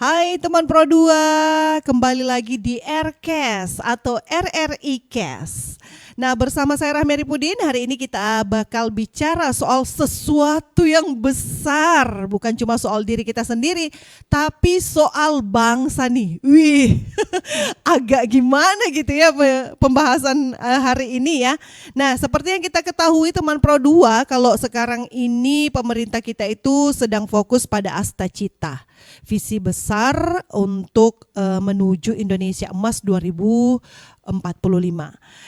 Hai teman Pro 2, kembali lagi di Aircast atau RRI Cast. Nah, bersama saya Rahmi Arifudin, hari ini kita bakal bicara soal sesuatu yang besar. Bukan cuma soal diri kita sendiri, tapi soal bangsa nih. Wih, agak gimana gitu ya pembahasan hari ini ya. Nah, seperti yang kita ketahui teman Pro 2, kalau sekarang ini pemerintah kita itu sedang fokus pada Astacita. Visi besar untuk menuju Indonesia Emas 2045.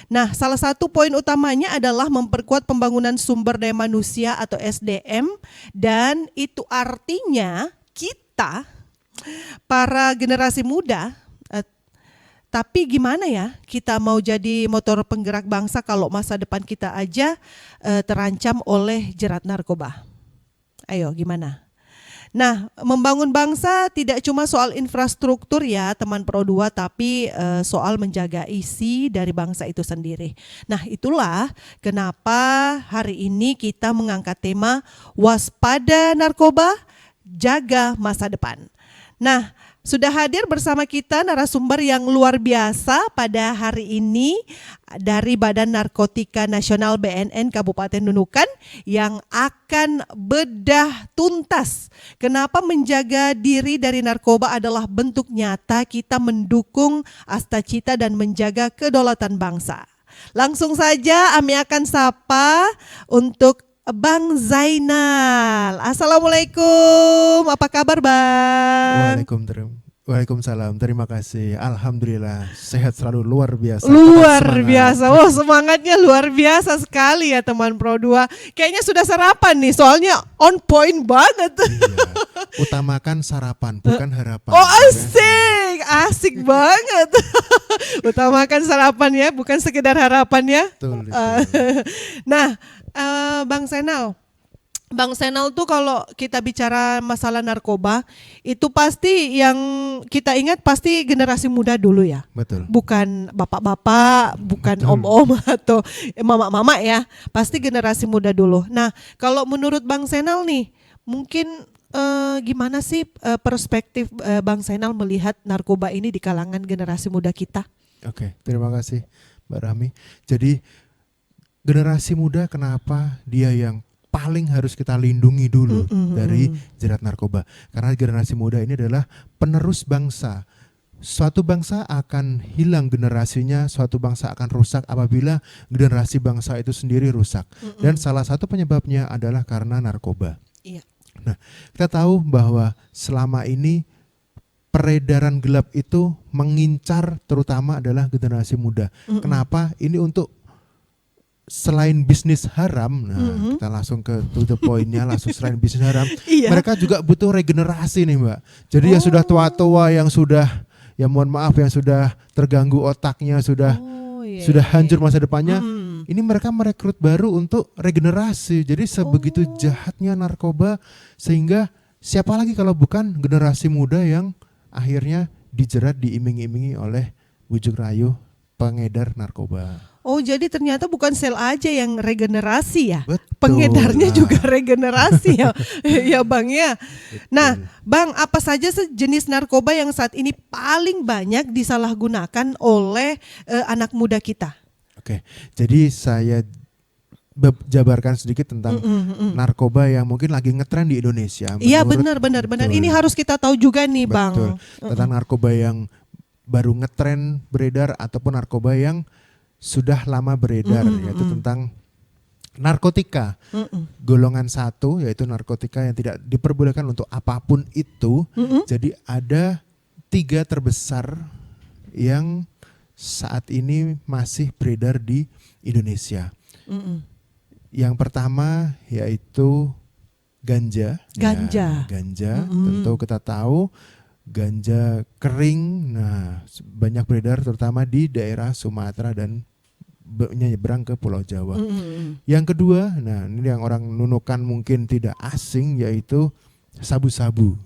Nah, salah satu poin utamanya adalah memperkuat pembangunan sumber daya manusia atau SDM, dan itu artinya kita para generasi muda, tapi gimana ya kita mau jadi motor penggerak bangsa kalau masa depan kita aja terancam oleh jerat narkoba. Ayo gimana? Nah, membangun bangsa tidak cuma soal infrastruktur ya teman Pro 2, tapi soal menjaga isi dari bangsa itu sendiri. Nah, itulah kenapa hari ini kita mengangkat tema waspada narkoba, jaga masa depan. Nah, sudah hadir bersama kita narasumber yang luar biasa pada hari ini dari Badan Narkotika Nasional BNN Kabupaten Nunukan yang akan bedah tuntas kenapa menjaga diri dari narkoba adalah bentuk nyata kita mendukung Astacita dan menjaga kedaulatan bangsa. Langsung saja Ami akan sapa untuk Bang Zainal. Assalamualaikum, apa kabar Bang? Waalaikumsalam, terima kasih. Alhamdulillah, sehat selalu, luar biasa. Luar biasa, wah semangatnya luar biasa sekali ya teman Pro 2. Kayaknya sudah sarapan nih, soalnya on point banget. Iya. Utamakan sarapan, bukan harapan. Oh asik, asik banget. Utamakan sarapan ya, bukan sekedar harapan ya. Betul. Nah, Bang Senal tuh kalau kita bicara masalah narkoba, itu pasti yang kita ingat pasti generasi muda dulu ya. Betul. Bukan bapak-bapak, bukan om-om atau mama-mama ya. Pasti generasi muda dulu. Nah, kalau menurut Bang Senal nih, mungkin gimana sih perspektif Bang Senal melihat narkoba ini di kalangan generasi muda kita? Oke, terima kasih Mbak Rahmi. Jadi generasi muda kenapa dia yang paling harus kita lindungi dulu dari jerat narkoba? Karena generasi muda ini adalah penerus bangsa. Suatu bangsa akan hilang generasinya, suatu bangsa akan rusak apabila generasi bangsa itu sendiri rusak. Dan salah satu penyebabnya adalah karena narkoba. Iya. Nah, kita tahu bahwa selama ini peredaran gelap itu mengincar terutama adalah generasi muda. Kenapa? Ini untuk selain bisnis haram, kita langsung ke to the point-nya, langsung selain bisnis haram, mereka juga butuh regenerasi nih Mbak. Jadi yang sudah tua-tua, yang sudah, ya mohon maaf, yang sudah terganggu otaknya, sudah hancur masa depannya, ini mereka merekrut baru untuk regenerasi. Jadi sebegitu jahatnya narkoba, sehingga siapa lagi kalau bukan generasi muda yang akhirnya dijerat, diiming-imingi oleh bujuk rayu pengedar narkoba. Oh, jadi ternyata bukan sel aja yang regenerasi ya. Betul. Pengedarnya juga regenerasi ya. Ya Bang ya. Betul. Nah, Bang, apa saja jenis narkoba yang saat ini paling banyak disalahgunakan oleh anak muda kita? Oke. Jadi saya jabarkan sedikit tentang narkoba yang mungkin lagi ngetren di Indonesia. Iya, benar. Ini harus kita tahu juga nih, Bang. Betul. Tentang narkoba yang baru ngetren beredar ataupun narkoba yang sudah lama beredar, yaitu tentang narkotika golongan 1, yaitu narkotika yang tidak diperbolehkan untuk apapun itu. Jadi ada 3 terbesar yang saat ini masih beredar di Indonesia. Yang pertama yaitu ganja. Ya, ganja. Tentu kita tahu ganja kering, nah banyak beredar terutama di daerah Sumatera dan nyebrang ke Pulau Jawa. Yang kedua, nah ini yang orang Nunukan mungkin tidak asing, yaitu sabu-sabu.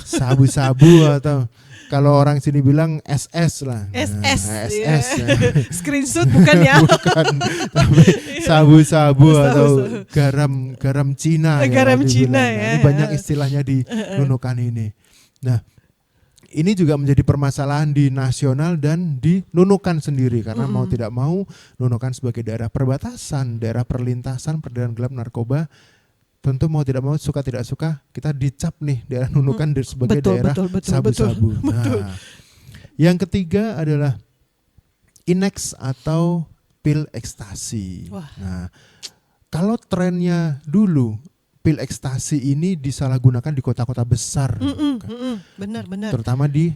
Sabu-sabu atau kalau orang sini bilang SS lah. SS. SS. Screenshot bukan ya? Bukan, tapi sabu-sabu atau garam Cina. Garam Cina ya. Nah, ini banyak istilahnya di Nunukan ini. Nah, ini juga menjadi permasalahan di nasional dan di Nunukan sendiri karena mau tidak mau Nunukan sebagai daerah perbatasan, daerah perlintasan peredaran gelap narkoba, tentu mau tidak mau suka tidak suka kita dicap nih daerah Nunukan sebagai daerah sabu-sabu. Nah, yang ketiga adalah Inex atau pil ekstasi. Wah. Nah, kalau trennya dulu pil ekstasi ini disalahgunakan di kota-kota besar, Benar. terutama di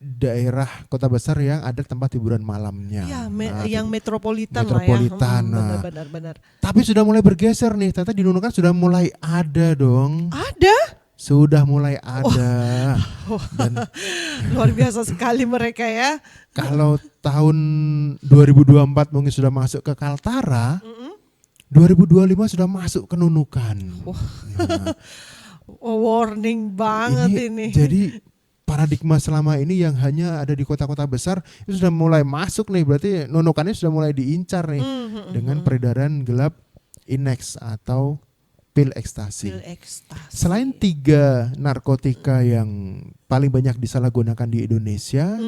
daerah kota besar yang ada tempat hiburan malamnya. Iya, Nah, yang metropolitan metropolitan, lah ya. nah. Benar. Tapi sudah mulai bergeser nih, ternyata di Nunukan sudah mulai ada dong. Ada? Sudah mulai ada. Dan Luar biasa sekali mereka ya. kalau tahun 2024 mungkin sudah masuk ke Kaltara, 2025 sudah masuk ke Nunukan. Nah, Warning banget ini. Jadi paradigma selama ini yang hanya ada di kota-kota besar itu sudah mulai masuk nih, berarti Nunukannya sudah mulai diincar nih dengan peredaran gelap Inex atau pil ekstasi. Selain 3 narkotika yang paling banyak disalahgunakan di Indonesia,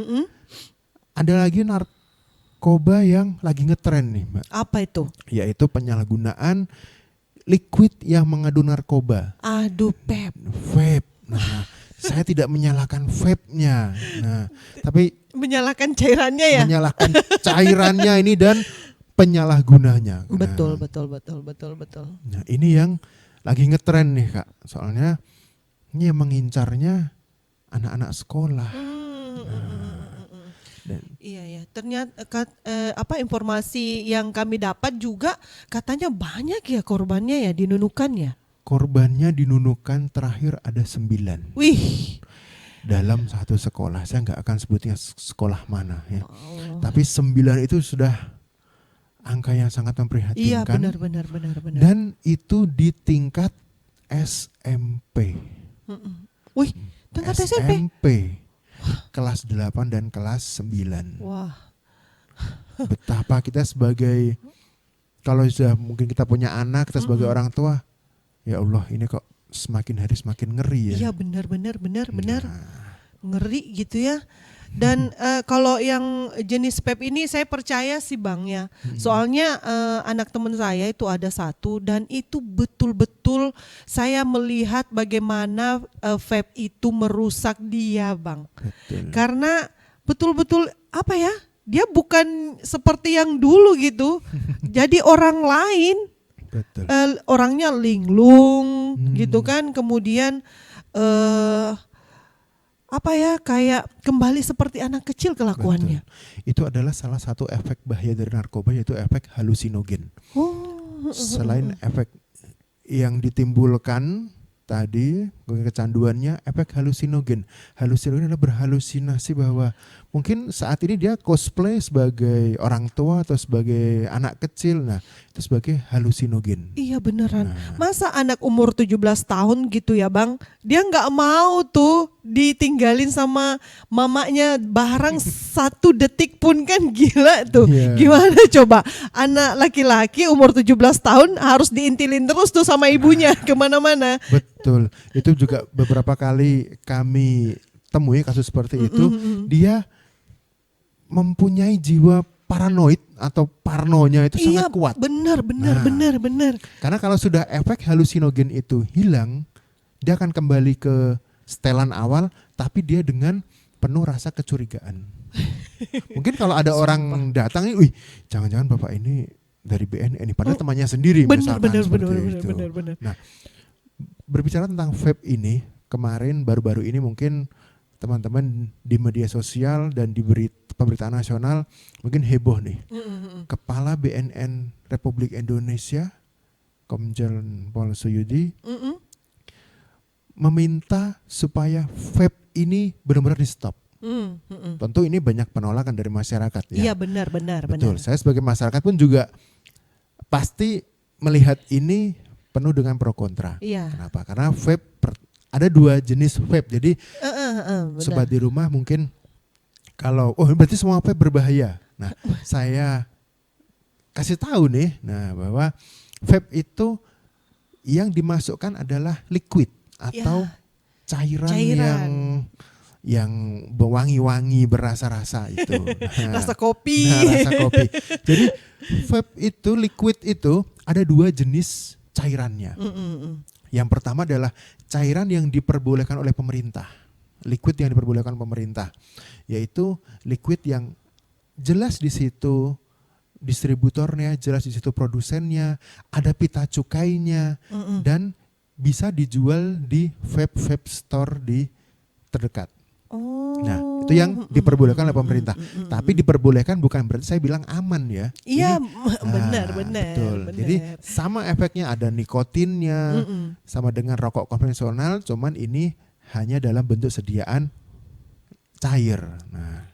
ada lagi narkoba yang lagi ngetren nih, Mbak. Apa itu? Yaitu penyalahgunaan liquid yang mengandung narkoba. Aduh, Pep. Vape. Nah, saya tidak menyalahkan vape-nya. Nah, tapi Menyalahkan cairannya ya? menyalahkan cairannya ini dan penyalahgunanya. Betul. Nah, ini yang lagi ngetren nih, Kak. Soalnya ini yang mengincarnya anak-anak sekolah. Iya. Ternyata informasi yang kami dapat juga katanya banyak ya korbannya ya di Nunukan ya. Korbannya di Nunukan terakhir ada 9. Wih. Dalam satu sekolah. Saya nggak akan sebutnya sekolah mana ya. Tapi 9 itu sudah angka yang sangat memprihatinkan. Iya, benar. Dan itu di tingkat SMP. Wih, tingkat SMP. Kelas 8 dan kelas 9. Wah. Betapa kita sebagai, kalau sudah mungkin kita punya anak, kita sebagai orang tua, ya Allah ini kok semakin hari semakin ngeri ya. Iya, benar. Ngeri gitu ya. Dan kalau yang jenis PEP ini saya percaya sih Bang ya. Soalnya anak teman saya itu ada satu dan itu betul-betul saya melihat bagaimana vape itu merusak dia Bang. Betul. Karena betul-betul apa ya, dia bukan seperti yang dulu gitu. Jadi orang lain, Betul. orangnya linglung gitu kan. Kemudian kayak kembali seperti anak kecil kelakuannya. Betul. Itu adalah salah satu efek bahaya dari narkoba, yaitu efek halusinogen. Selain efek yang ditimbulkan tadi kecanduannya, efek halusinogen. Halusinogen adalah berhalusinasi bahwa mungkin saat ini dia cosplay sebagai orang tua atau sebagai anak kecil. Nah, itu sebagai halusinogen. Iya beneran. Masa anak umur 17 tahun gitu ya Bang, dia nggak mau tuh ditinggalin sama mamanya barang 1 detik pun, kan gila tuh. Yeah. Gimana coba anak laki-laki umur 17 tahun harus diintilin terus tuh sama ibunya kemana-mana. Betul. Itu juga beberapa kali kami temui kasus seperti itu. Dia mempunyai jiwa paranoid atau parnonya itu sangat kuat. Benar. Karena kalau sudah efek halusinogen itu hilang, dia akan kembali ke setelan awal, tapi dia dengan penuh rasa kecurigaan. Mungkin kalau ada orang datang, wih, jangan-jangan bapak ini dari BNN, padahal temannya sendiri. Benar. Nah, berbicara tentang vape ini, kemarin baru-baru ini mungkin teman-teman di media sosial dan di pemberitaan nasional mungkin heboh nih. Kepala BNN Republik Indonesia, Komjen Pol Suyudi, meminta supaya vape ini benar-benar di stop. Tentu ini banyak penolakan dari masyarakat ya. Iya benar. Betul. Saya sebagai masyarakat pun juga pasti melihat ini penuh dengan pro kontra. Iya. Kenapa? Karena vape ada 2 jenis vape. Jadi sobat di rumah mungkin kalau berarti semua vape berbahaya. Nah, saya kasih tahu nih, bahwa vape itu yang dimasukkan adalah liquid atau cairan yang wangi-wangi berasa-rasa itu. Rasa kopi. Rasa kopi. Jadi vape itu, liquid itu ada 2 jenis cairannya. Yang pertama adalah cairan yang diperbolehkan oleh pemerintah. Liquid yang diperbolehkan pemerintah. Yaitu liquid yang jelas di situ distributornya, jelas di situ produsennya, ada pita cukainya, dan bisa dijual di vape store di terdekat. Nah, itu yang diperbolehkan oleh pemerintah. Tapi diperbolehkan bukan berarti saya bilang aman ya. Iya, Betul. benar. Jadi sama efeknya, ada nikotinnya, sama dengan rokok konvensional, cuman ini hanya dalam bentuk sediaan cair. Nah,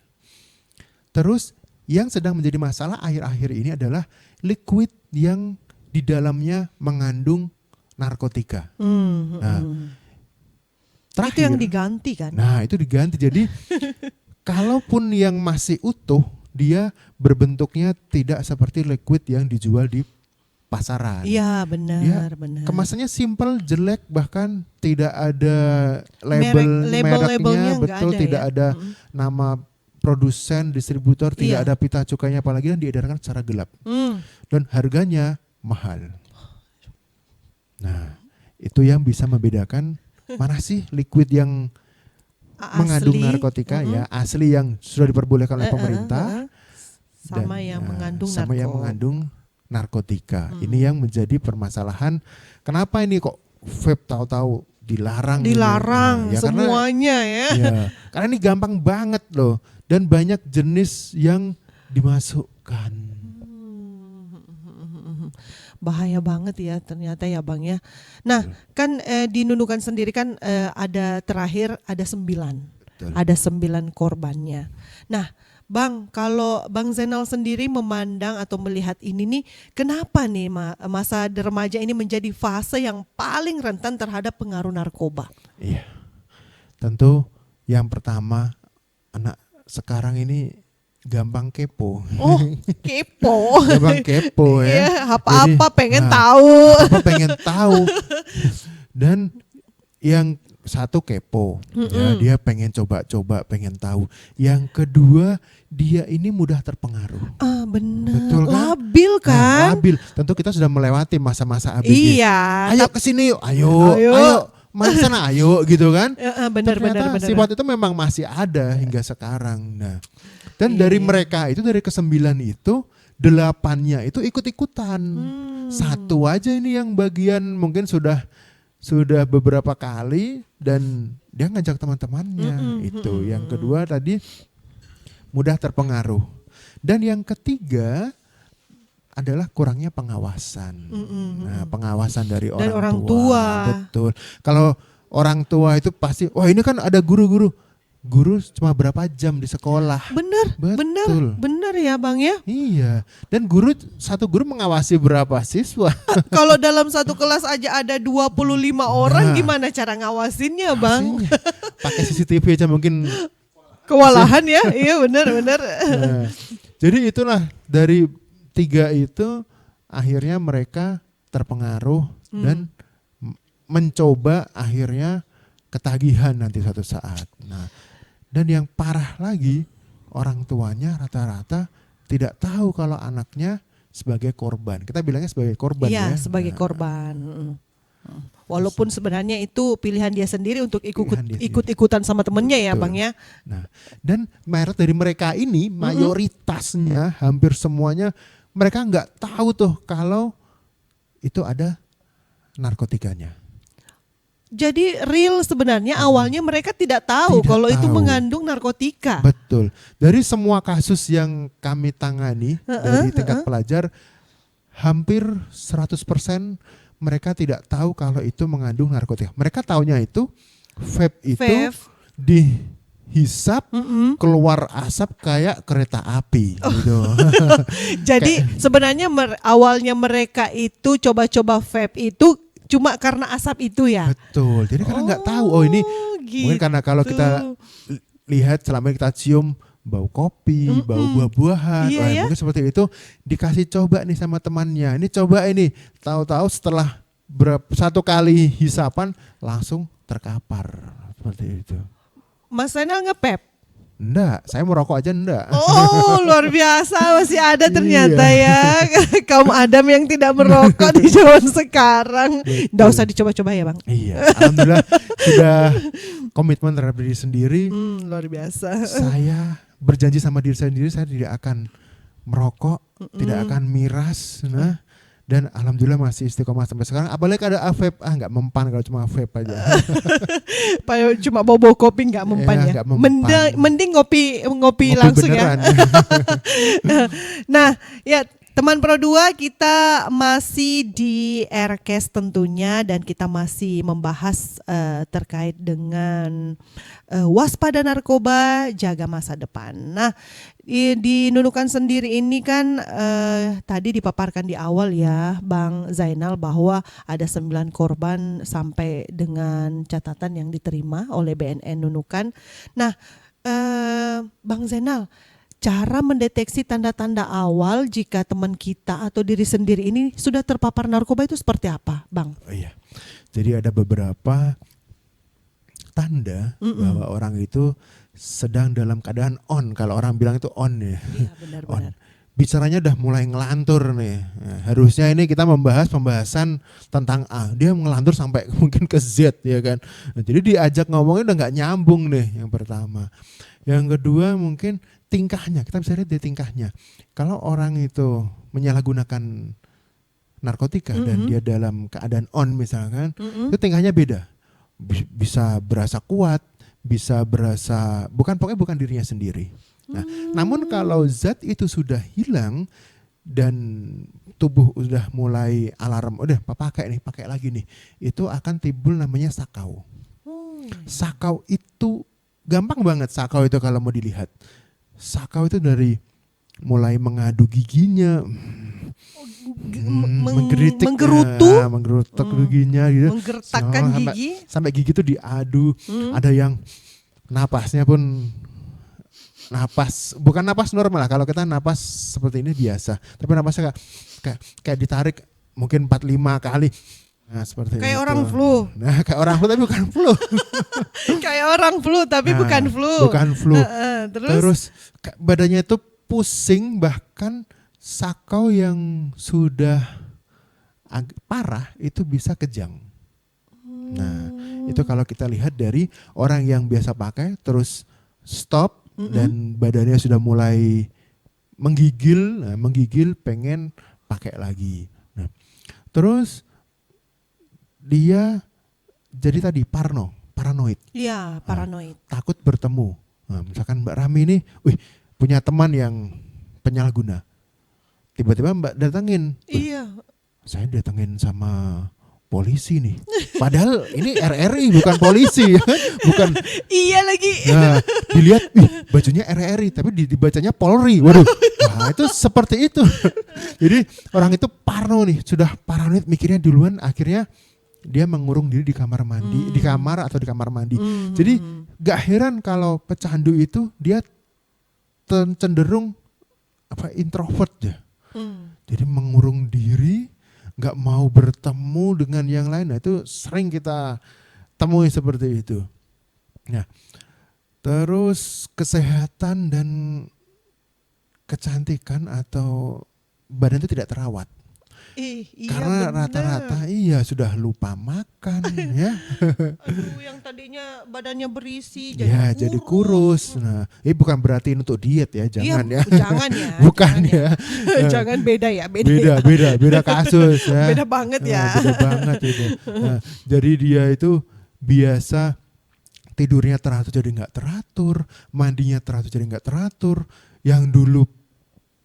terus yang sedang menjadi masalah akhir-akhir ini adalah liquid yang di dalamnya mengandung narkotika. Nah, terakhir, itu yang diganti kan? Nah, itu diganti. Jadi kalaupun yang masih utuh, dia berbentuknya tidak seperti liquid yang dijual di pasaran. Iya, benar. Kemasannya simple, jelek, bahkan tidak ada mereknya, betul, tidak ada nama produsen, distributor, tidak ada pita cukainya, apalagi yang diedarkan secara gelap. Dan harganya mahal. Nah, itu yang bisa membedakan mana sih liquid yang mengandung narkotika ya, asli yang sudah diperbolehkan oleh pemerintah, sama yang mengandung narkotika. Ini yang menjadi permasalahan. Kenapa ini kok vape tahu-tahu dilarang? Dilarang ya, semuanya karena ini gampang banget loh, dan banyak jenis yang dimasukkan. Bahaya banget ya ternyata ya Bang ya. Nah kan di Nunukan sendiri kan ada terakhir ada 9. Betul. Ada 9 korbannya. Nah Bang, kalau Bang Zainal sendiri memandang atau melihat ini nih, kenapa nih masa remaja ini menjadi fase yang paling rentan terhadap pengaruh narkoba? Iya, tentu yang pertama, anak sekarang ini gampang kepo. Oh, kepo. Gampang kepo ya. Iya, apa-apa pengen tahu. Apa pengen tahu. Dan yang satu kepo, ya, dia pengen coba-coba, pengen tahu. Yang kedua, dia ini mudah terpengaruh. Benar. Betul kan? Labil kan? Nah, labil. Tentu kita sudah melewati masa-masa ABG. Iya. Ayo kesini yuk, ayo. Main sana ayo gitu kan. Benar. Sifat itu memang masih ada hingga sekarang. Nah, dan dari mereka itu, dari ke-9 itu, 8-nya itu ikut-ikutan. Satu aja ini yang bagian mungkin sudah beberapa kali dan dia ngajak teman-temannya. Itu. Yang kedua tadi mudah terpengaruh. Dan yang ketiga adalah kurangnya pengawasan. Nah, pengawasan dari orang tua. Betul. Kalau orang tua itu pasti, wah ini kan ada guru cuma berapa jam di sekolah. Bener ya Bang ya. Iya. Dan satu guru mengawasi berapa siswa. Kalau dalam satu kelas aja ada 25 orang, gimana cara ngawasinnya Bang? Pakai CCTV aja mungkin kewalahan ya. Iya benar. Nah, jadi itulah dari 3 itu akhirnya mereka terpengaruh dan mencoba akhirnya ketagihan nanti suatu saat. Nah, dan yang parah lagi, orang tuanya rata-rata tidak tahu kalau anaknya sebagai korban. Kita bilangnya sebagai korban ya. Iya, sebagai korban. Walaupun sebenarnya itu pilihan dia sendiri untuk ikut-ikutan sama temennya ya Bang ya. Nah, dan dari mereka ini mayoritasnya, hampir semuanya, mereka nggak tahu tuh kalau itu ada narkotikanya. Jadi real sebenarnya awalnya mereka tidak tahu kalau itu mengandung narkotika. Betul. Dari semua kasus yang kami tangani dari tingkat pelajar, hampir 100% mereka tidak tahu kalau itu mengandung narkotika. Mereka taunya itu vape itu dihisap keluar asap kayak kereta api gitu. Jadi sebenarnya awalnya mereka itu coba-coba vape itu cuma karena asap itu ya. Betul. Jadi karena nggak tahu ini gitu. Mungkin karena kalau kita lihat selama kita cium bau kopi, bau buah-buahan, mungkin seperti itu, dikasih coba nih sama temannya. Ini coba ini, tahu-tahu setelah satu kali hisapan langsung terkapar seperti itu. Mas Zainal ngepep. Enggak, saya merokok aja enggak. Oh, luar biasa, masih ada ternyata ya kaum Adam yang tidak merokok di zaman sekarang. Nggak usah dicoba-coba ya, Bang. Iya, alhamdulillah sudah komitmen terhadap diri sendiri. Luar biasa. Saya berjanji sama diri saya sendiri, saya tidak akan merokok, tidak akan miras, dan alhamdulillah masih istiqomah sampai sekarang. Apalagi ada vape, nggak mempan kalau cuma vape aja. Cuma bawa kopi nggak mempan ya. Nggak mempan. Mending ngopi langsung beneran. ya. Nah, ya teman Pro 2, kita masih di Aircast tentunya, dan kita masih membahas terkait dengan waspada narkoba, jaga masa depan. Nah, di Nunukan sendiri ini kan tadi dipaparkan di awal ya Bang Zainal bahwa ada 9 korban sampai dengan catatan yang diterima oleh BNN Nunukan. Nah, Bang Zainal, cara mendeteksi tanda-tanda awal jika teman kita atau diri sendiri ini sudah terpapar narkoba itu seperti apa, Bang? Oh iya. Jadi ada beberapa tanda bahwa orang itu sedang dalam keadaan on. Kalau orang bilang itu on ya. Iya, benar-benar. Bicaranya udah mulai ngelantur nih. Nah, harusnya ini kita membahas pembahasan tentang A. Dia ngelantur sampai mungkin ke Z ya kan. Nah, jadi diajak ngomongnya udah nggak nyambung nih yang pertama. Yang kedua mungkin tingkahnya. Kita bisa lihat dari tingkahnya. Kalau orang itu menyalahgunakan narkotika dan dia dalam keadaan on misalkan, itu tingkahnya beda. Bisa berasa kuat, bisa berasa pokoknya bukan dirinya sendiri. Nah, namun kalau zat itu sudah hilang dan tubuh udah mulai alarm, udah pakai lagi nih, itu akan timbul namanya sakau. Sakau itu gampang banget. Sakau itu kalau mau dilihat, sakau itu dari mulai mengadu giginya, menggerutuk giginya gitu, menggertakkan gigi, sampai gigi itu diadu. Ada yang napasnya pun bukan napas normal lah. Kalau kita napas seperti ini biasa, tapi napasnya kayak ditarik mungkin 4-5 kali. Nah, seperti kayak itu. orang flu. Nah, kayak orang flu tapi bukan flu. Kayak orang flu tapi bukan flu. Bukan flu. Terus badannya itu pusing, bahkan sakau yang sudah parah itu bisa kejang. Nah, itu kalau kita lihat dari orang yang biasa pakai terus stop dan badannya sudah mulai menggigil pengen pakai lagi. Nah, terus dia jadi tadi paranoid. Iya, paranoid. Takut bertemu. Nah, misalkan Mbak Rami ini, punya teman yang penyalahguna. Tiba-tiba Mbak datengin. Iya. Saya datengin sama polisi nih. Padahal ini RRI bukan polisi ya. Bukan. Iya lagi. Nah, dilihat bajunya RRI tapi dibacanya Polri. Waduh. Nah, itu seperti itu. Jadi orang itu parno nih, sudah paranoid mikirnya duluan, akhirnya dia mengurung diri di kamar mandi, di kamar atau di kamar mandi. Jadi gak heran kalau pecandu itu dia cenderung introvert ya. Jadi mengurung diri, gak mau bertemu dengan yang lain. Nah, itu sering kita temui seperti itu. Nah, terus kesehatan dan kecantikan atau badan itu tidak terawat. Iya, karena bener. rata-rata sudah lupa makan ya. Aduh, yang tadinya badannya berisi jadi kurus. Nah, ini bukan berarti untuk diet ya, jangan ya. Jangan ya. Bukan ya. Jangan beda ya, Beda kasus ya. Beda banget ya. Beda banget itu. Nah, jadi dia itu biasa tidurnya teratur jadi nggak teratur, mandinya teratur jadi nggak teratur. Yang dulu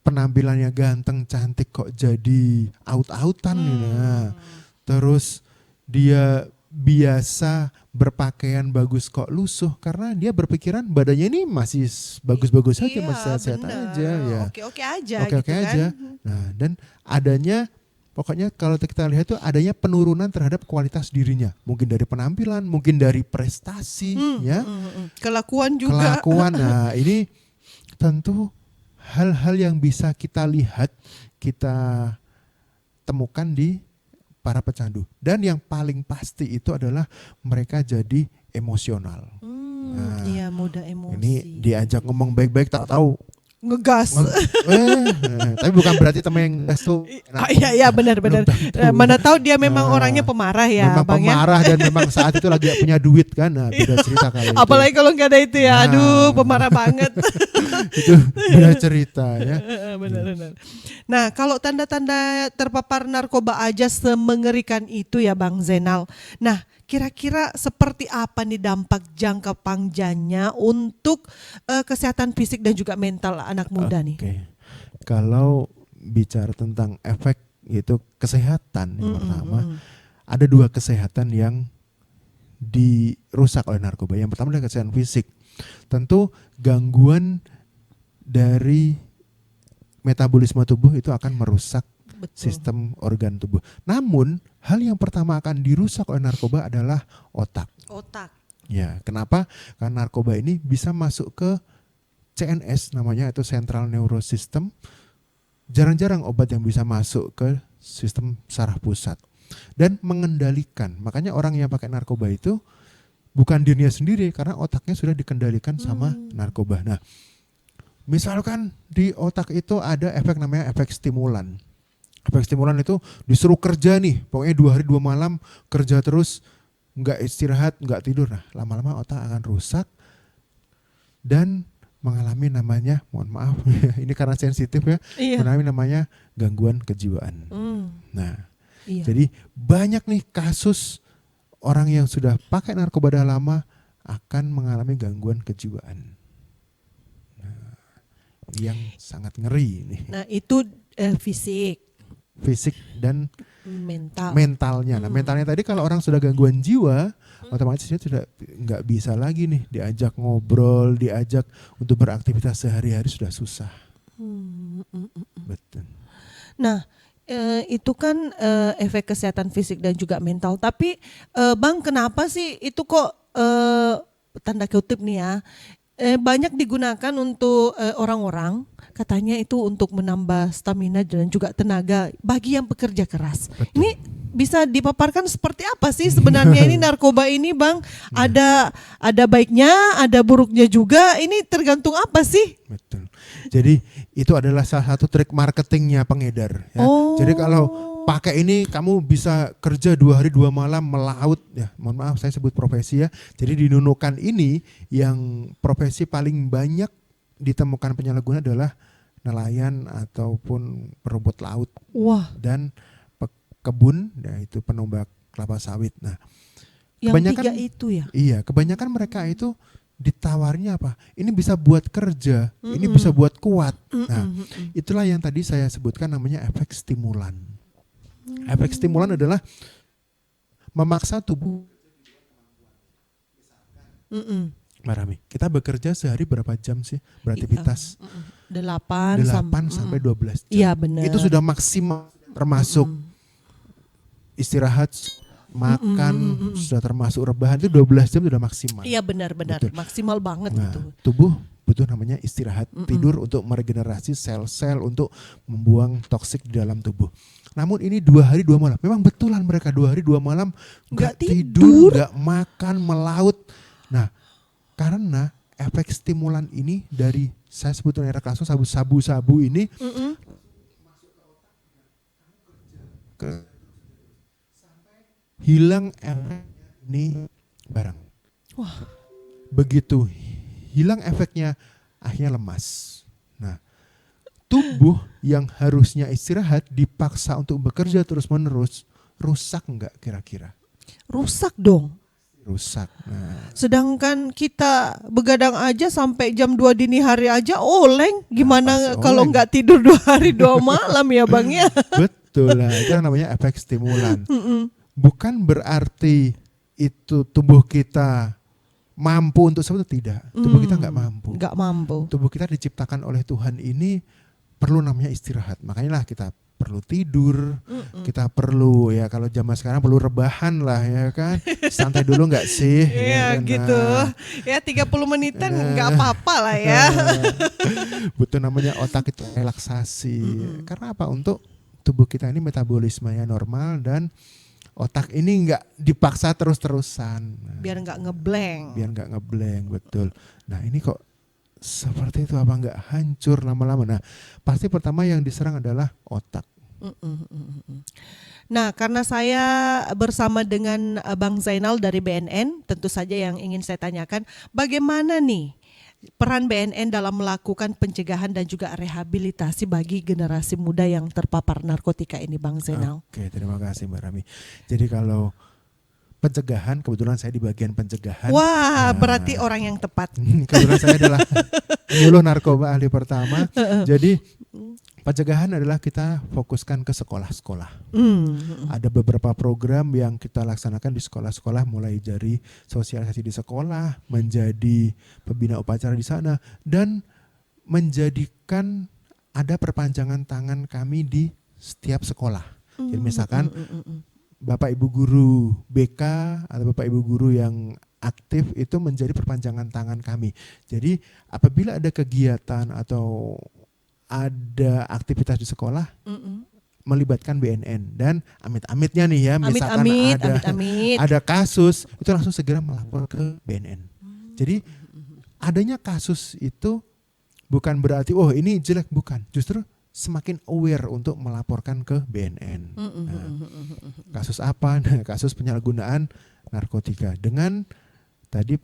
penampilannya ganteng, cantik kok jadi aut-autan. Nah, terus dia biasa berpakaian bagus kok lusuh karena dia berpikiran badannya ini masih bagus-bagus saja, masih sehat-sehat aja ya. Oke-oke aja. Oke-oke gitu aja. Kan? Nah, dan adanya pokoknya kalau kita lihat itu adanya penurunan terhadap kualitas dirinya. Mungkin dari penampilan, mungkin dari prestasi ya. Kelakuan juga. Nah, ini tentu hal-hal yang bisa kita lihat, kita temukan di para pecandu. Dan yang paling pasti itu adalah mereka jadi emosional. Nah, Iya, mudah emosi. ini diajak ngomong baik-baik tak tahu. Ngegas. Tapi bukan berarti teman yang ngegas tuh. Iya benar-benar. Mana tahu dia memang orangnya pemarah ya, memang Bang ya. pemarah dan memang saat itu lagi gak punya duit kan. Nah, beda cerita kalau itu. Apalagi kalau nggak ada itu ya, Nah. aduh pemarah banget. Itu beda cerita ya. Benar-benar. Nah, kalau tanda-tanda terpapar narkoba aja semengerikan itu ya Bang Zainal. Nah, kira-kira seperti apa nih dampak jangka panjangnya untuk kesehatan fisik dan juga mental anak muda nih? Oke. Kalau bicara tentang efek yaitu kesehatan yang pertama, ada 2 kesehatan yang dirusak oleh narkoba. Yang pertama adalah kesehatan fisik. Tentu gangguan dari metabolisme tubuh itu akan merusak Betul. sistem organ tubuh. Namun hal yang pertama akan dirusak oleh narkoba adalah otak. Otak. Ya, kenapa? Karena narkoba ini bisa masuk ke CNS namanya, itu Central Nervous System. Jarang-jarang obat yang bisa masuk ke sistem saraf pusat dan mengendalikan. Makanya orang yang pakai narkoba itu bukan dirinya sendiri karena otaknya sudah dikendalikan sama narkoba. Nah, misalkan di otak itu ada efek namanya efek stimulan. Efek stimulan itu disuruh kerja nih, pokoknya 2 hari 2 malam kerja terus, nggak istirahat, nggak tidur. Nah, lama-lama otak akan rusak dan mengalami namanya, mohon maaf, ini karena sensitif ya, Iya. mengalami namanya gangguan kejiwaan. Nah, Iya. jadi banyak nih kasus orang yang sudah pakai narkoba dah lama akan mengalami gangguan kejiwaan. Nah, yang sangat ngeri nih, Nah, itu fisik, fisik dan mental. mentalnya. Nah, mentalnya tadi kalau orang sudah gangguan jiwa, otomatis dia sudah nggak bisa lagi nih diajak ngobrol, diajak untuk beraktivitas sehari-hari sudah susah. Betul. Nah, itu kan efek kesehatan fisik dan juga mental. Tapi Bang, kenapa sih itu kok tanda kutip nih ya, banyak digunakan untuk orang-orang, katanya itu untuk menambah stamina dan juga tenaga bagi yang bekerja keras. Betul. Ini bisa dipaparkan seperti apa sih sebenarnya ini narkoba ini Bang? Ada baiknya, ada buruknya juga. Ini tergantung apa sih? Betul. Jadi itu adalah salah satu trik marketingnya pengedar. Ya. Oh. Jadi kalau pakai ini kamu bisa kerja 2 hari 2 malam melaut. Ya, mohon maaf saya sebut profesi ya. Jadi di Nunukan ini yang profesi paling banyak ditemukan penyalahguna adalah nelayan ataupun perobot laut Wah, dan kebun, yaitu penumbak kelapa sawit. Nah, yang kebanyakan 3 itu ya. iya, kebanyakan mereka itu ditawarnya apa? Ini bisa buat kerja, ini bisa buat kuat. Nah, itulah yang tadi saya sebutkan namanya efek stimulan. Efek stimulan adalah memaksa tubuh. Mbak Rami, kita bekerja sehari berapa jam sih beraktivitas? 8 sampai 12 jam. Iya benar. Itu sudah maksimal, termasuk istirahat, makan, sudah termasuk rebahan, itu 12 jam sudah maksimal. Iya benar-benar Betul. maksimal banget Nah, itu. tubuh butuh namanya istirahat, tidur untuk meregenerasi sel-sel untuk membuang toksik di dalam tubuh. Namun ini 2 hari 2 malam. Memang betulan mereka 2 hari 2 malam Nggak nggak tidur, tidur. nggak makan, melaut. Nah, karena efek stimulan ini dari saya sebutnya langsung sabu-sabu ini hilang efek ini barang. Wah. Begitu hilang efeknya akhirnya lemas. Nah, tubuh yang harusnya istirahat dipaksa untuk bekerja terus-menerus, rusak enggak kira-kira? Rusak dong. Rusak. Nah, Sedangkan kita begadang aja sampai jam 2 dini hari aja oleng. Gimana pasti kalau oleng. nggak tidur 2 hari 2 malam ya Bang ya? betul lah, itu yang namanya efek stimulan. Bukan berarti itu tubuh kita mampu untuk seperti tidak. Tubuh kita nggak mampu. Nggak mampu. Tubuh kita diciptakan oleh Tuhan ini perlu namanya istirahat. Makanya lah kita perlu tidur, kita perlu ya kalau zaman sekarang perlu rebahan lah ya kan. Santai dulu nggak sih? Iya kan? gitu. Nah, Ya 30 menitan nggak apa-apa lah ya. butuh namanya otak itu relaksasi. Karena apa? Untuk tubuh kita ini metabolismenya normal dan otak ini nggak dipaksa terus-terusan. Nah, Biar nggak ngeblank. biar nggak ngeblank, betul. Nah ini kok seperti itu, apa nggak hancur lama-lama? Nah pasti pertama yang diserang adalah otak. Nah, karena saya bersama dengan Bang Zainal dari BNN, tentu saja yang ingin saya tanyakan, bagaimana nih peran BNN dalam melakukan pencegahan dan juga rehabilitasi bagi generasi muda yang terpapar narkotika ini, Bang Zainal? Oke, terima kasih Mbak Rami. Jadi kalau pencegahan, kebetulan saya di bagian pencegahan. Wah, berarti orang yang tepat. Kebetulan saya adalah penyuluh narkoba ahli pertama. Jadi pencegahan adalah kita fokuskan ke sekolah-sekolah. Ada beberapa program yang kita laksanakan di sekolah-sekolah, mulai dari sosialisasi di sekolah, menjadi pembina upacara di sana, dan menjadikan ada perpanjangan tangan kami di setiap sekolah. Jadi misalkan Bapak Ibu guru BK atau Bapak Ibu guru yang aktif itu menjadi perpanjangan tangan kami. Jadi apabila ada kegiatan atau ada aktivitas di sekolah melibatkan BNN, dan amit-amitnya nih ya, misalkan ada kasus, itu langsung segera melapor ke BNN. Jadi adanya kasus itu bukan berarti ini jelek, bukan. Justru semakin aware untuk melaporkan ke BNN. Nah, kasus apa? Nah, kasus penyalahgunaan narkotika dengan tadi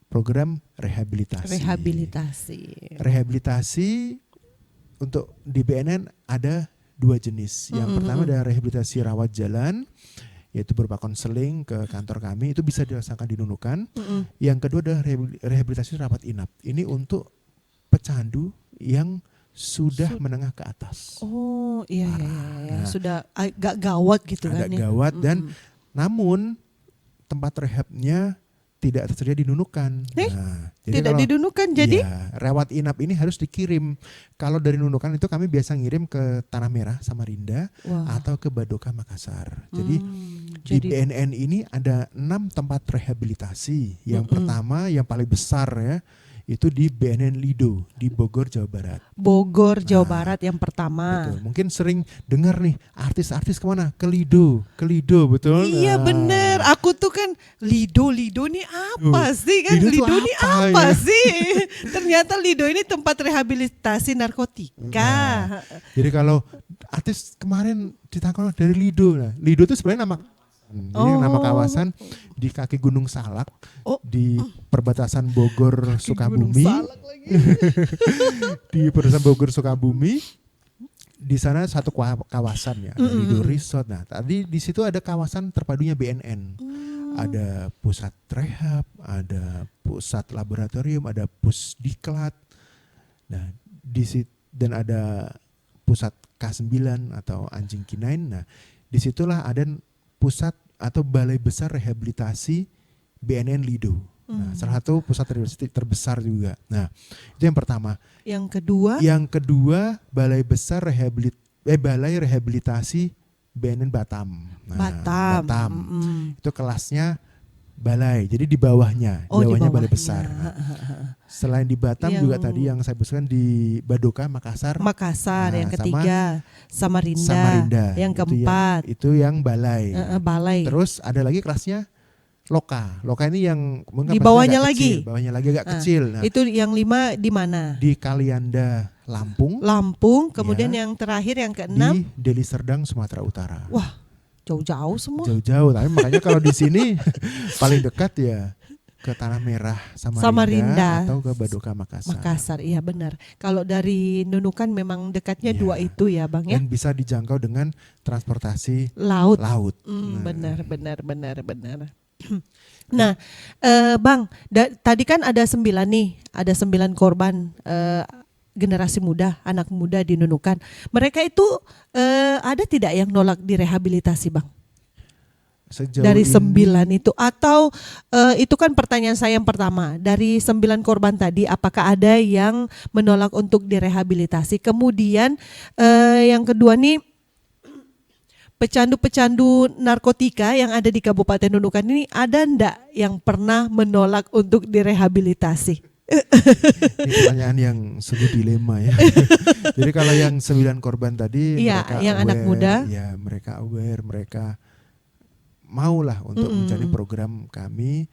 program rehabilitasi. Rehabilitasi untuk di BNN ada 2 jenis. Yang pertama adalah rehabilitasi rawat jalan, yaitu berupa konseling ke kantor kami, itu bisa dirasakan di Nunukan. Yang kedua adalah rehabilitasi rawat inap. Ini untuk pecandu yang sudah menengah ke atas. Oh iya. Nah, sudah agak gawat gitu kan. Agak gawat dan namun tempat rehabnya tidak tersedia di Nunukan. Nah, tidak di Nunukan, jadi rawat inap ini harus dikirim. Kalau dari Nunukan itu kami biasa ngirim ke Tanah Merah, Samarinda, atau ke Badoka, Makassar. Jadi di BNN ini ada 6 tempat rehabilitasi. Yang pertama, yang paling besar ya, itu di BNN Lido di Bogor, Jawa Barat. Bogor, Jawa Barat yang pertama. Betul. Mungkin sering dengar nih artis-artis kemana? Ke Lido, betul? Iya bener. Aku tuh kan Lido nih apa sih kan? Lido nih apa sih? Ternyata Lido ini tempat rehabilitasi narkotika. Jadi kalau artis kemarin ditangkap dari Lido, nah Lido itu sebenarnya nama kawasan di kaki Gunung Salak, di perbatasan Bogor Sukabumi. Di perbatasan Bogor Sukabumi. Di sana satu kawasan ya, ada Lido Resort. Nah, tadi di situ ada kawasan terpadunya BNN. Ada pusat rehab, ada pusat laboratorium, ada pusdiklat. Nah, di situ dan ada pusat K9 atau anjing K9. Nah, disitulah ada pusat atau balai besar rehabilitasi BNN Lido. Nah, salah satu pusat rehabilitasi terbesar juga. Nah, itu yang pertama. Yang kedua balai besar balai rehabilitasi BNN Batam. Nah, Batam. Itu kelasnya balai. Jadi di bawahnya, balai besar. Nah, selain di Batam juga tadi yang saya sebutkan di Badoka, Makassar. Yang ketiga Samarinda. Yang keempat itu yang balai. Balai. Terus ada lagi kelasnya Loka. Loka ini yang di bawahnya lagi. Bawahnya lagi agak kecil. Nah, itu yang 5 di mana? Di Kalianda, Lampung. Kemudian yang terakhir yang ke-6 di Deli Serdang, Sumatera Utara. Wah, jauh-jauh semua. Jauh-jauh, tapi makanya kalau di sini paling dekat ya ke Tanah Merah, Samarinda atau ke Badoka, Makassar. Iya benar. Kalau dari Nunukan memang dekatnya 2 itu ya, Bang ya. Dan bisa dijangkau dengan transportasi laut. Benar. Nah, Bang, tadi kan ada 9 nih, ada 9 korban generasi muda, anak muda di Nunukan. Mereka itu ada tidak yang nolak direhabilitasi, Bang? Sejauh dari 9 itu, atau itu kan pertanyaan saya yang pertama, dari 9 korban tadi apakah ada yang menolak untuk direhabilitasi? Kemudian yang kedua nih, pecandu-pecandu narkotika yang ada di Kabupaten Nunukan ini ada ndak yang pernah menolak untuk direhabilitasi? Ini pertanyaan yang sungguh dilema ya. Jadi kalau yang 9 korban tadi Iya, mereka yang anak aware, muda. ya mereka aware, mereka maulah untuk mencari program kami,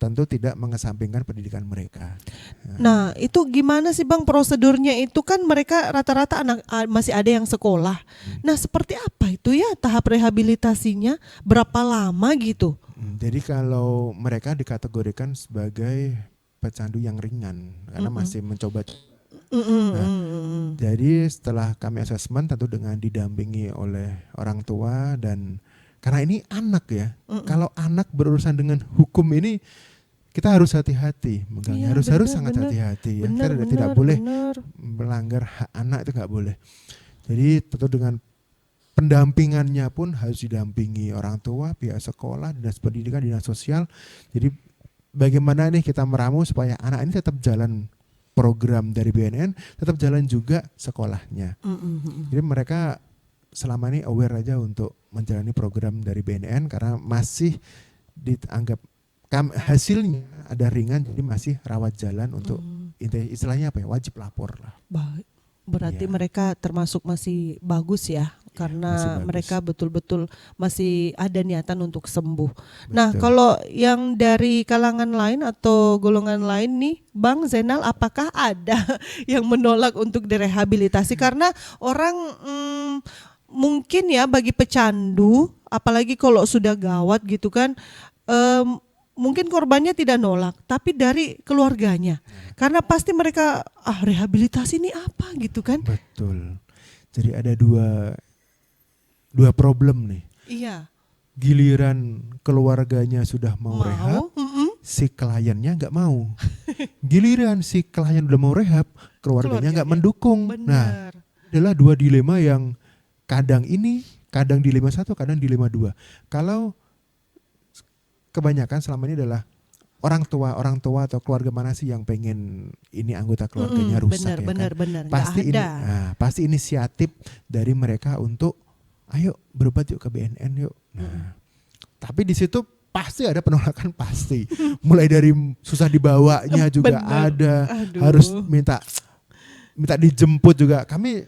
tentu tidak mengesampingkan pendidikan mereka. Nah, itu gimana sih Bang prosedurnya itu kan mereka rata-rata masih ada yang sekolah. Nah, seperti apa itu ya tahap rehabilitasinya? Berapa lama gitu? Jadi kalau mereka dikategorikan sebagai pecandu yang ringan karena masih mencoba. Nah, jadi setelah kami asesmen tentu dengan didampingi oleh orang tua dan karena ini anak ya. Kalau anak berurusan dengan hukum ini kita harus hati-hati, Iya, harus benar, sangat benar. hati-hati ya. Benar, Kita tidak benar, boleh benar. melanggar hak anak, itu nggak boleh. Jadi tentu dengan pendampingannya pun harus didampingi orang tua, pihak sekolah, dinas pendidikan, dinas sosial. Jadi bagaimana nih kita meramu supaya anak ini tetap jalan program dari BNN, tetap jalan juga sekolahnya. Jadi mereka selama ini aware aja untuk menjalani program dari BNN karena masih dianggap hasilnya ada ringan, jadi masih rawat jalan untuk istilahnya apa ya, wajib lapor lah. Berarti Iya. mereka termasuk masih bagus ya, karena Masih bagus. mereka betul-betul masih ada niatan untuk sembuh. Betul. Nah, kalau yang dari kalangan lain atau golongan lain nih, Bang Zainal, apakah ada yang menolak untuk direhabilitasi? Karena orang mungkin ya bagi pecandu, apalagi kalau sudah gawat gitu kan, mungkin korbannya tidak nolak, tapi dari keluarganya. Karena pasti mereka, rehabilitasi ini apa gitu kan? Betul. Jadi ada dua problem nih. Iya. Giliran keluarganya sudah mau rehab, si kliennya nggak mau. Giliran si klien udah mau rehab, keluarganya nggak mendukung. Benar. Nah, adalah dua dilema yang kadang dilema satu, kadang dilema dua. Kalau kebanyakan selama ini adalah orang tua atau keluarga mana sih yang pengen ini anggota keluarganya rusak, benar. Pasti inisiatif dari mereka untuk ayo berobat yuk ke BNN yuk. Nah, tapi di situ pasti ada penolakan, pasti. Mulai dari susah dibawanya juga ada, harus minta dijemput juga. Kami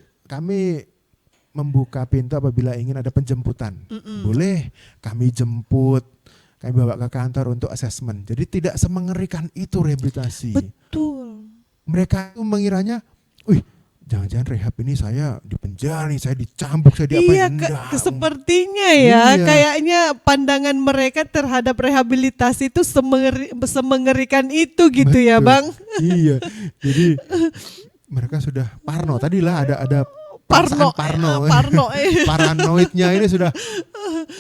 membuka pintu apabila ingin ada penjemputan. Boleh kami jemput, kami bawa ke kantor untuk asesmen. Jadi tidak semengerikan itu rehabilitasi. Betul. Mereka itu mengiranya, wih, jangan-jangan rehab ini saya di penjara nih, saya dicambuk, saya diapain. Iya, sepertinya ya, kayaknya pandangan mereka terhadap rehabilitasi itu semengerikan itu gitu. Betul. Ya Bang. Iya, jadi mereka sudah parno. Tadilah ada paranoidnya ini sudah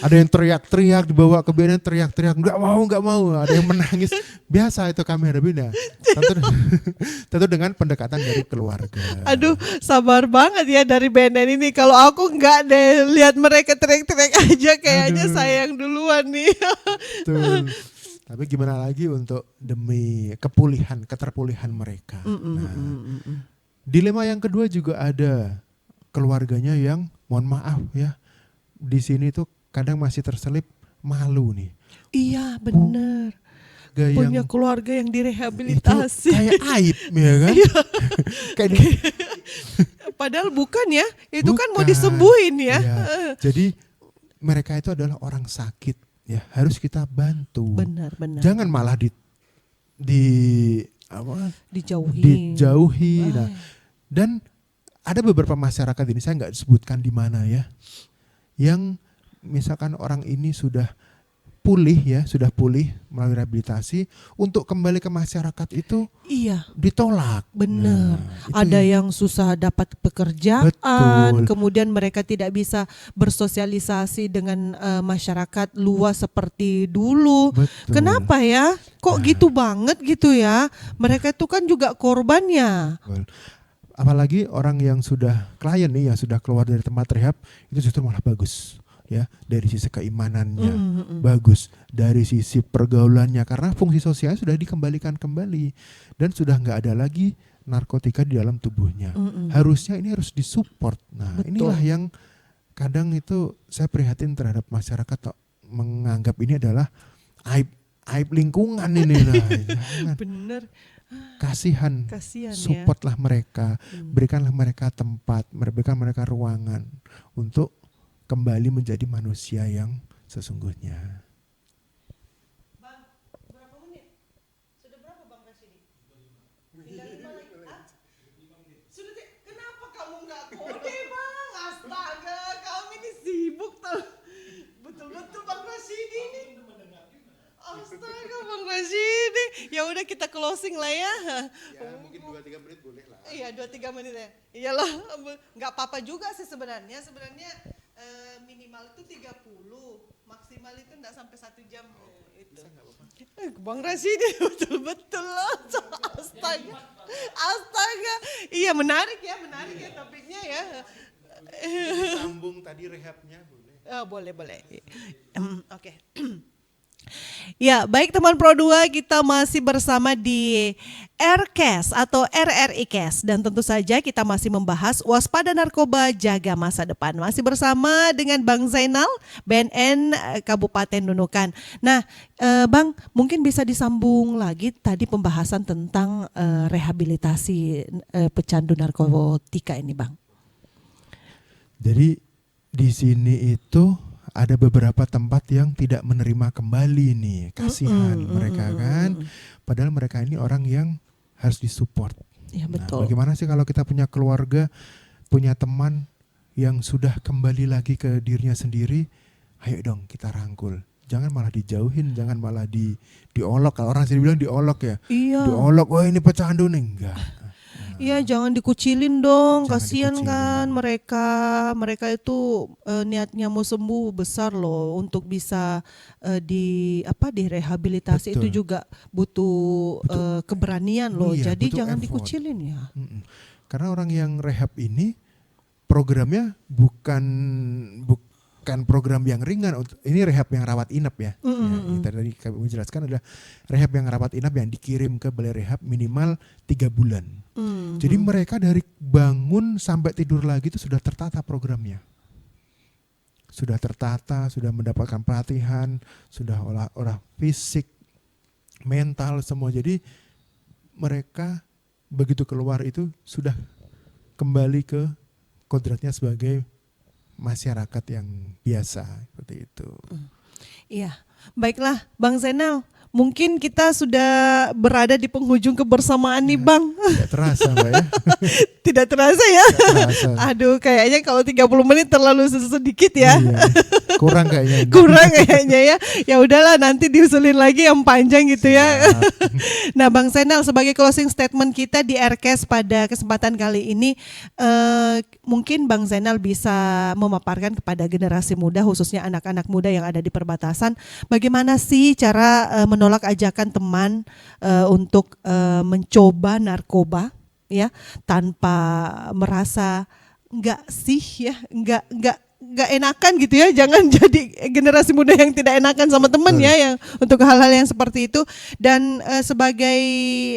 ada yang teriak-teriak dibawa ke BNN, teriak-teriak nggak mau, ada yang menangis, biasa itu kami hadapin ya. Tentu dengan pendekatan dari keluarga. Aduh, sabar banget ya dari BNN ini. Kalau aku nggak deh lihat mereka teriak-teriak aja, kayaknya saya yang duluan nih. Betul. Tapi gimana lagi untuk demi keterpulihan mereka. Dilema yang kedua juga ada. Keluarganya yang mohon maaf ya, di sini tuh kadang masih terselip malu nih. Iya benar. Punya keluarga yang direhabilitasi. Kayak aib ya kan? Padahal bukan ya, itu kan mau disembuhin ya. Jadi mereka itu adalah orang sakit ya, harus kita bantu. Benar. Jangan malah dijauhi. Nah, dan ada beberapa masyarakat ini, saya nggak sebutkan di mana ya, yang misalkan orang ini sudah pulih melalui rehabilitasi, untuk kembali ke masyarakat itu ditolak. Benar. Ada yang susah dapat pekerjaan, kemudian mereka tidak bisa bersosialisasi dengan masyarakat luas seperti dulu. Betul. Kenapa ya? Kok gitu banget gitu ya? Mereka itu kan juga korbannya. Betul. Apalagi orang yang sudah klien nih, yang sudah keluar dari tempat rehab, itu justru malah bagus ya, dari sisi keimanannya bagus, dari sisi pergaulannya, karena fungsi sosialnya sudah dikembalikan kembali dan sudah nggak ada lagi narkotika di dalam tubuhnya. Harusnya ini harus disupport. Nah, inilah yang kadang itu saya prihatin terhadap masyarakat menganggap ini adalah aib lingkungan ini. Nah, jangan. Bener. Kasihan, Kasihan ya. supportlah mereka, berikanlah mereka tempat, berikan mereka ruangan untuk kembali menjadi manusia yang sesungguhnya. Bang, berapa menit? Sudah berapa Bang Rashidi? Tinggal 5 lagi. Sudah kenapa kamu nggak kode Bang? Astaga, kami ini sibuk tuh. Betul-betul Bang Rashidi ini. Astaga Bang Rashidi. Ya udah kita closing lah ya. Ya mungkin 2-3 menit boleh lah. Iya 2-3 menit ya. Iyalah, nggak apa-apa juga sih sebenarnya. Sebenarnya minimal itu 30, maksimal itu nggak sampai 1 jam. Itu. Bang Rashidi betul-betul loh. Astaga, astaga. Iya menarik ya topiknya ya. Sambung tadi rehabnya boleh. Oh, boleh. Oke. Ya, baik teman Pro 2, kita masih bersama di Aircast atau RRI-Cast dan tentu saja kita masih membahas waspada narkoba jaga masa depan. Masih bersama dengan Bang Zainal, BNN Kabupaten Nunukan. Nah, Bang, mungkin bisa disambung lagi tadi pembahasan tentang rehabilitasi pecandu narkotika ini, Bang. Jadi di sini itu ada beberapa tempat yang tidak menerima kembali nih, kasihan mereka kan. Padahal mereka ini orang yang harus disupport. Ya, Nah, betul. bagaimana sih kalau kita punya keluarga, punya teman yang sudah kembali lagi ke dirinya sendiri, ayo dong kita rangkul. Jangan malah dijauhin, jangan malah diolok. Kalau orang sini bilang diolok ya. Iya. Diolok, wah ini pecandu nih. Enggak. Iya, jangan dikucilin dong, Jangan kasihan dikucilin. kan mereka itu niatnya mau sembuh besar loh untuk bisa direhabilitasi. Betul. Itu juga butuh keberanian loh. Iya, Jadi butuh jangan effort. dikucilin ya. Karena orang yang rehab ini programnya bukan program yang ringan. Ini rehab yang rawat inap ya. Ya, tadi kami menjelaskan adalah rehab yang rawat inap yang dikirim ke balai rehab minimal 3 bulan. Jadi mereka dari bangun sampai tidur lagi itu sudah tertata programnya. Sudah tertata, sudah mendapatkan pelatihan, sudah olah fisik, mental semua. Jadi mereka begitu keluar itu sudah kembali ke kodratnya sebagai masyarakat yang biasa seperti itu. Iya, baiklah Bang Zainal. Mungkin kita sudah berada di penghujung kebersamaan nih Bang. Tidak terasa Mbak ya. Tidak terasa ya? Tidak terasa. Aduh, kayaknya kalau 30 menit terlalu sedikit ya. Iya. Kurang kayaknya. Kurang kayaknya ya. Ya udahlah, nanti diusulin lagi yang panjang gitu ya. Nah, Bang Zainal, sebagai closing statement kita di Aircast pada kesempatan kali ini, mungkin Bang Zainal bisa memaparkan kepada generasi muda, khususnya anak-anak muda yang ada di perbatasan, bagaimana sih cara menolak ajakan teman untuk mencoba narkoba ya, tanpa merasa enggak enakan gitu ya. Jangan jadi generasi muda yang tidak enakan sama teman ya, yang untuk hal-hal yang seperti itu. Dan sebagai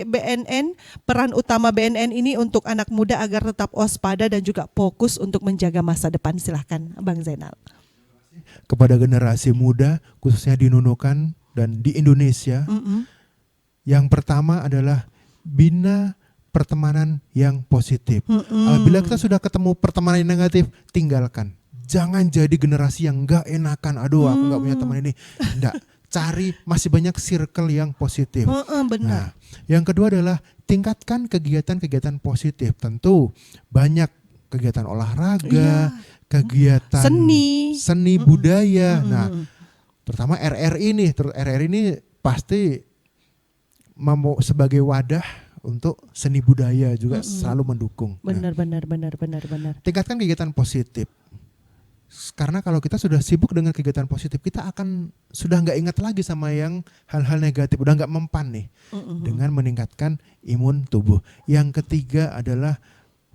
BNN, peran utama BNN ini untuk anak muda agar tetap waspada dan juga fokus untuk menjaga masa depan. Silahkan Bang Zainal. Kepada generasi muda khususnya di Nunukan dan di Indonesia, yang pertama adalah bina pertemanan yang positif. Bila kita sudah ketemu pertemanan yang negatif, tinggalkan. Jangan jadi generasi yang enggak enakan. Aduh, aku enggak punya teman ini. Enggak. Cari masih banyak circle yang positif. Benar. Nah, yang kedua adalah tingkatkan kegiatan-kegiatan positif. Tentu banyak kegiatan olahraga, kegiatan seni budaya. Nah, terutama RRI nih. RRI ini pasti sebagai wadah untuk seni budaya juga selalu mendukung. Benar. Tingkatkan kegiatan positif. Karena kalau kita sudah sibuk dengan kegiatan positif, kita akan sudah nggak ingat lagi sama yang hal-hal negatif, udah nggak mempan nih, dengan meningkatkan imun tubuh. Yang ketiga adalah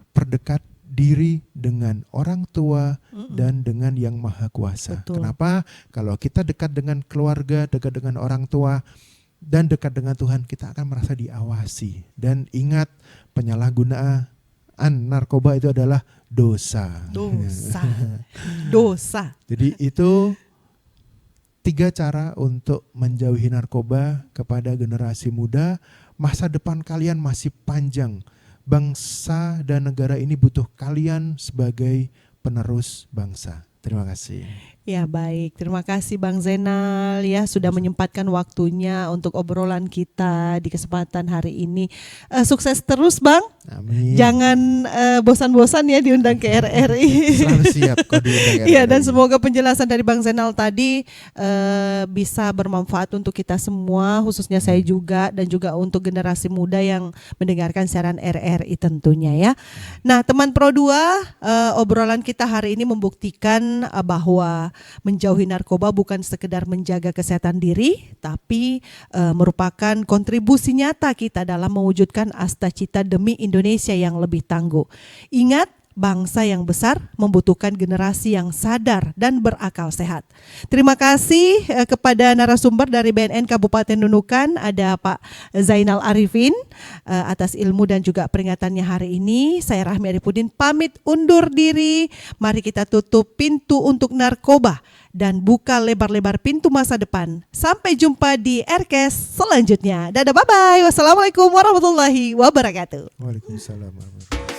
perdekat diri dengan orang tua dan dengan yang maha kuasa. Betul. Kenapa? Kalau kita dekat dengan keluarga, dekat dengan orang tua, dan dekat dengan Tuhan, kita akan merasa diawasi. Dan ingat, penyalahgunaan narkoba itu adalah dosa. Dosa. Jadi itu 3 cara untuk menjauhi narkoba kepada generasi muda. Masa depan kalian masih panjang. Bangsa dan negara ini butuh kalian sebagai penerus bangsa. Terima kasih. Ya baik, terima kasih Bang Zainal ya sudah menyempatkan waktunya untuk obrolan kita di kesempatan hari ini. Sukses terus Bang. Amin. Jangan bosan-bosan ya diundang ke RRI. Selalu siap kok diundang RRI. Iya, dan semoga penjelasan dari Bang Zainal tadi bisa bermanfaat untuk kita semua, khususnya saya juga dan juga untuk generasi muda yang mendengarkan siaran RRI tentunya ya. Nah, teman Pro 2, obrolan kita hari ini membuktikan bahwa menjauhi narkoba bukan sekedar menjaga kesehatan diri, tapi merupakan kontribusi nyata kita dalam mewujudkan asta cita demi Indonesia yang lebih tangguh. Ingat, bangsa yang besar membutuhkan generasi yang sadar dan berakal sehat. Terima kasih kepada narasumber dari BNN Kabupaten Nunukan, ada Pak Zainal Arifin atas ilmu dan juga peringatannya hari ini. Saya Rahmi Arifudin pamit undur diri. Mari kita tutup pintu untuk narkoba dan buka lebar-lebar pintu masa depan. Sampai jumpa di RCast selanjutnya. Dadah, bye-bye. Wassalamualaikum warahmatullahi wabarakatuh. Waalaikumsalam warahmatullahi wabarakatuh.